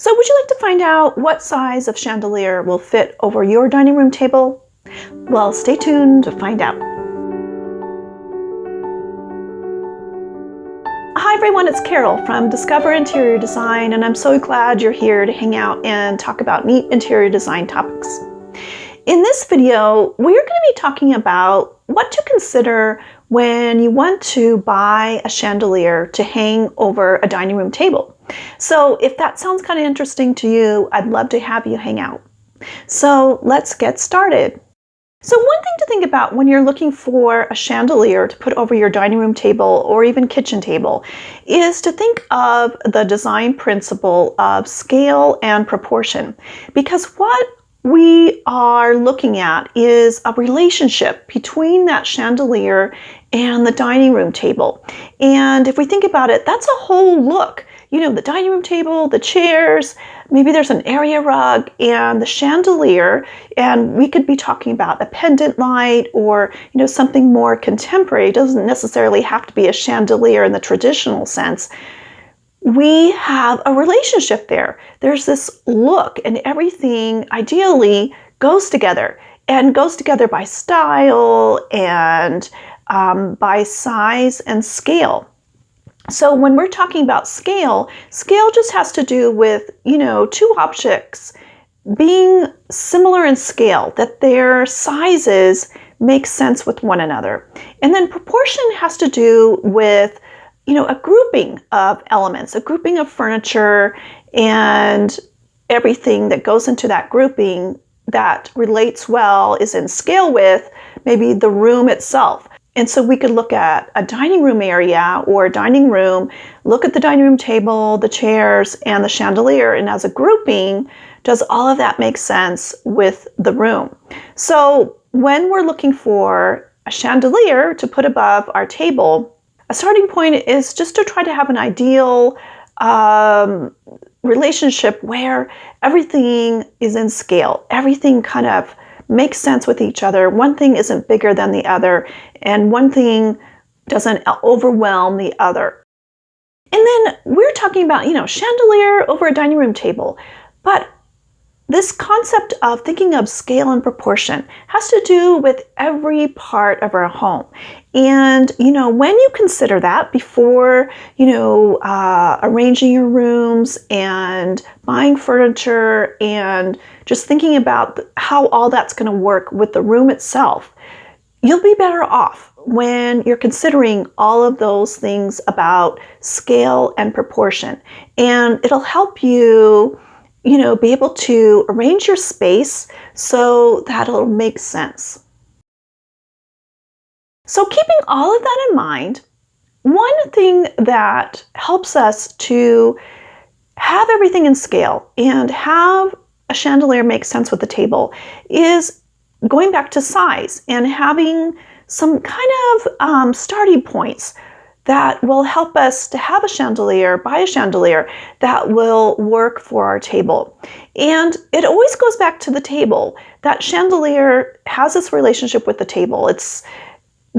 So would you like to find out what size of chandelier will fit over your dining room table? Well, stay tuned to find out. Hi everyone, it's Carol from Discover Interior Design, and I'm so glad you're here to hang out and talk about neat interior design topics. In this video, we're going to be talking about what to consider when you want to buy a chandelier to hang over a dining room table. So if that sounds kind of interesting to you, I'd love to have you hang out. So let's get started. So one thing to think about when you're looking for a chandelier to put over your dining room table or even kitchen table is to think of the design principle of scale and proportion, because what we are looking at is a relationship between that chandelier and the dining room table. And if we think about it, that's a whole look. You know, the dining room table, the chairs, maybe there's an area rug and the chandelier, and we could be talking about a pendant light or, you know, something more contemporary. It doesn't necessarily have to be a chandelier in the traditional sense. We have a relationship there. There's this look, and everything ideally goes together, and goes together by style and by size and scale. So when we're talking about scale, scale just has to do with, you know, two objects being similar in scale, that their sizes make sense with one another. And then proportion has to do with, you know, a grouping of elements, a grouping of furniture and everything that goes into that grouping that relates well is in scale with maybe the room itself. And so we could look at a dining room area or a dining room, look at the dining room table, the chairs, and the chandelier, and as a grouping, does all of that make sense with the room? So when we're looking for a chandelier to put above our table, a starting point is just to try to have an ideal relationship where everything is in scale, everything kind of makes sense with each other. One thing isn't bigger than the other, and one thing doesn't overwhelm the other. And then we're talking about, you know, chandelier over a dining room table. But this concept of thinking of scale and proportion has to do with every part of our home. And, you know, when you consider that before, you know, arranging your rooms and buying furniture and just thinking about how all that's going to work with the room itself, you'll be better off when you're considering all of those things about scale and proportion. And it'll help you, you know, be able to arrange your space so that it'll make sense. So keeping all of that in mind, one thing that helps us to have everything in scale and have a chandelier make sense with the table is going back to size and having some kind of starting points that will help us to have a chandelier, buy a chandelier that will work for our table. And it always goes back to the table. That chandelier has this relationship with the table. It's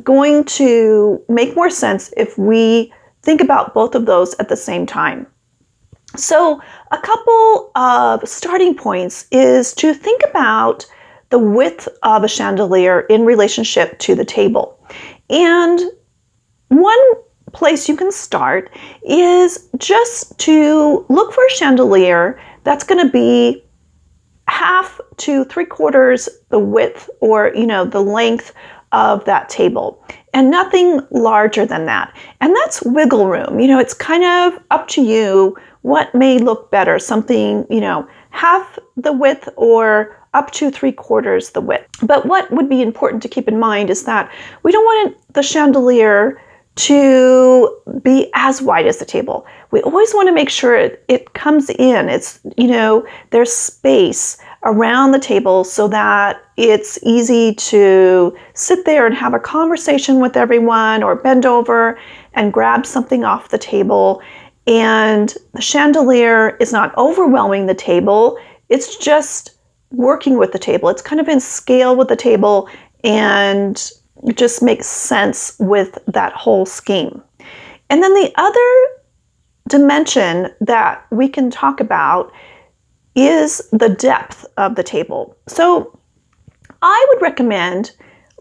going to make more sense if we think about both of those at the same time. So a couple of starting points is to think about the width of a chandelier in relationship to the table. And one place you can start is just to look for a chandelier that's going to be 1/2 to 3/4 the width, or, you know, the length of that table, and nothing larger than that. And that's wiggle room. You know, it's kind of up to you what may look better, something, you know, 1/2 the width or up to 3/4 the width. But what would be important to keep in mind is that we don't want the chandelier to be as wide as the table. We always want to make sure it comes in. It's, you know, there's space around the table so that it's easy to sit there and have a conversation with everyone, or bend over and grab something off the table. And the chandelier is not overwhelming the table. It's just working with the table. It's kind of in scale with the table, and it just makes sense with that whole scheme. And then the other dimension that we can talk about is the depth of the table. So I would recommend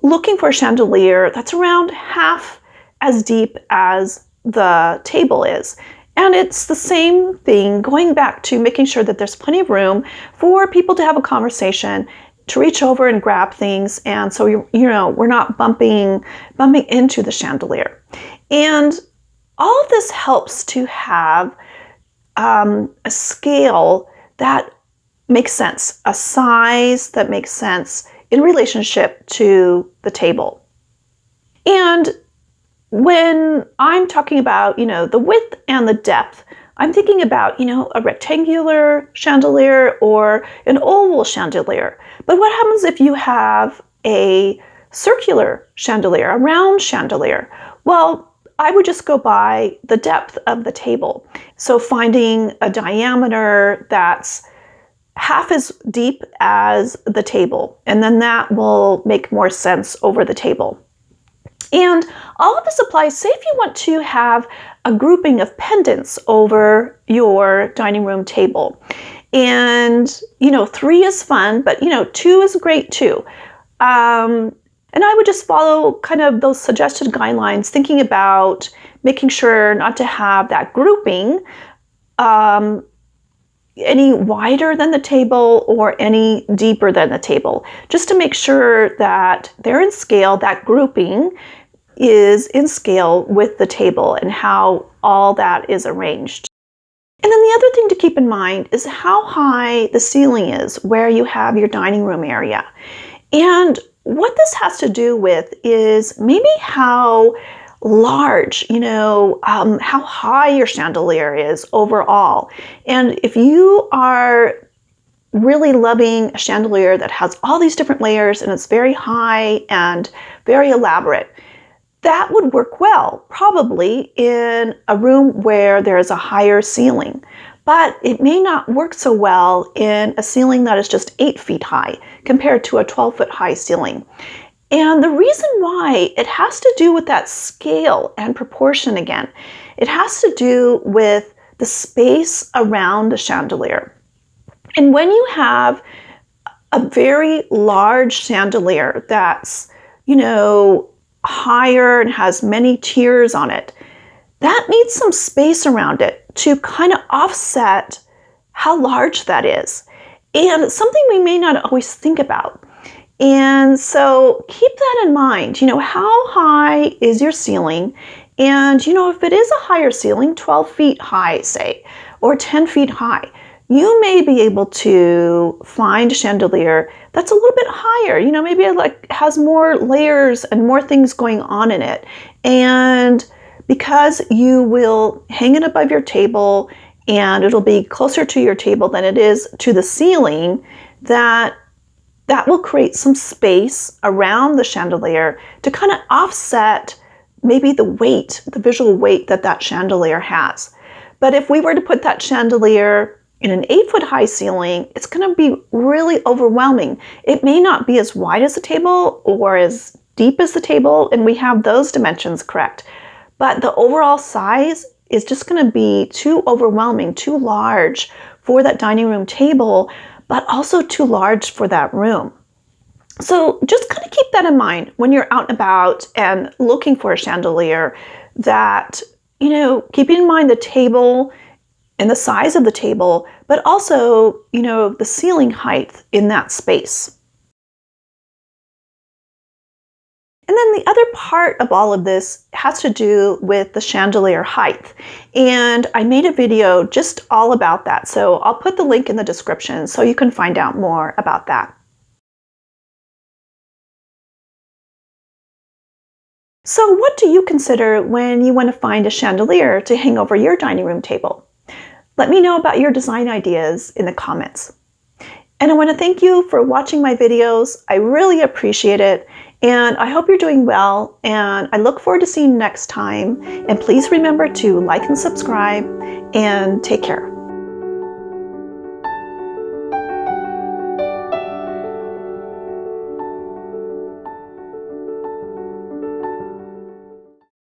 looking for a chandelier that's around half as deep as the table is. And it's the same thing, going back to making sure that there's plenty of room for people to have a conversation, to reach over and grab things, and so we're not bumping into the chandelier. And all of this helps to have a scale that makes sense, a size that makes sense in relationship to the table. And when I'm talking about, the width and the depth, I'm thinking about, a rectangular chandelier or an oval chandelier. But what happens if you have a circular chandelier, a round chandelier? Well, I would just go by the depth of the table. So finding a diameter that's half as deep as the table, and then that will make more sense over the table. And all of this applies, say if you want to have a grouping of pendants over your dining room table. And, 3 is fun, but, 2 is great too. And I would just follow kind of those suggested guidelines, thinking about making sure not to have that grouping any wider than the table or any deeper than the table, just to make sure that they're in scale, that grouping is in scale with the table and how all that is arranged. And then the other thing to keep in mind is how high the ceiling is where you have your dining room area. And what this has to do with is maybe how large, how high your chandelier is overall. And if you are really loving a chandelier that has all these different layers and it's very high and very elaborate, that would work well, probably in a room where there's a higher ceiling. But it may not work so well in a ceiling that is just 8 feet high compared to a 12-foot high ceiling. And the reason why, it has to do with that scale and proportion again. It has to do with the space around the chandelier. And when you have a very large chandelier that's, higher and has many tiers on it, that needs some space around it to kind of offset how large that is. And it's something we may not always think about. And so keep that in mind. How high is your ceiling? And, if it is a higher ceiling, 12 feet high, say, or 10 feet high, you may be able to find a chandelier that's a little bit higher. Maybe it has more layers and more things going on in it. And because you will hang it above your table and it'll be closer to your table than it is to the ceiling, that will create some space around the chandelier to kind of offset maybe the weight, the visual weight that chandelier has. But if we were to put that chandelier in an 8-foot high ceiling, it's going to be really overwhelming. It may not be as wide as the table or as deep as the table, and we have those dimensions correct. But the overall size is just going to be too overwhelming, too large for that dining room table, but also too large for that room. So just kind of keep that in mind when you're out and about and looking for a chandelier, that, keeping in mind the table and the size of the table, but also, the ceiling height in that space. And then the other part of all of this has to do with the chandelier height. And I made a video just all about that. So I'll put the link in the description so you can find out more about that. So what do you consider when you want to find a chandelier to hang over your dining room table? Let me know about your design ideas in the comments. And I want to thank you for watching my videos. I really appreciate it. And I hope you're doing well. And I look forward to seeing you next time. And please remember to like and subscribe and take care.